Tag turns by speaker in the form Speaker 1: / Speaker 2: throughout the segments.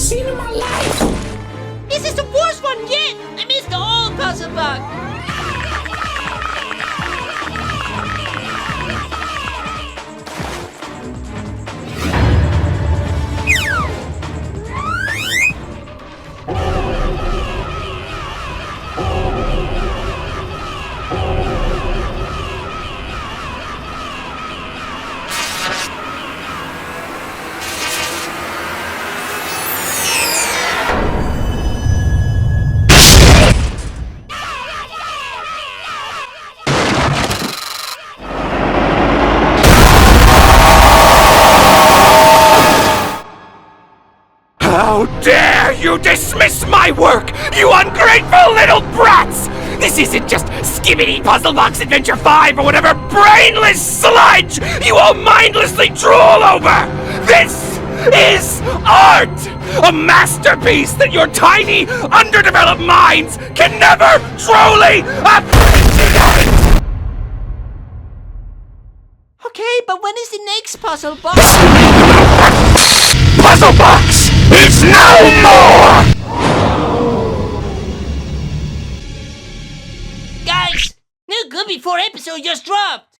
Speaker 1: seen in my life.
Speaker 2: This is the worst one yet! I missed the whole puzzle box!
Speaker 1: How dare you dismiss my work, you ungrateful little brats! This isn't just Skibidi Puzzle Box Adventure 5 or whatever brainless sludge you all mindlessly drool over! This is art! A masterpiece that your tiny, underdeveloped minds can never truly appreciate!
Speaker 2: Okay, but when is the next puzzle box?
Speaker 1: Puzzle Box is no more!
Speaker 2: Guys, new Gooby 4 episode just dropped!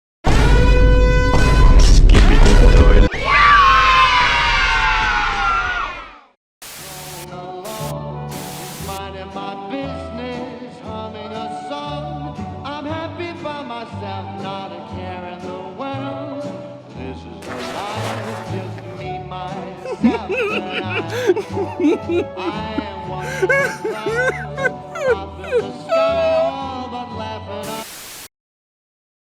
Speaker 3: Minding my business, humming a song. I'm happy by myself, not a care in the world. This is a life, just me, myself, and I am one of the crowd.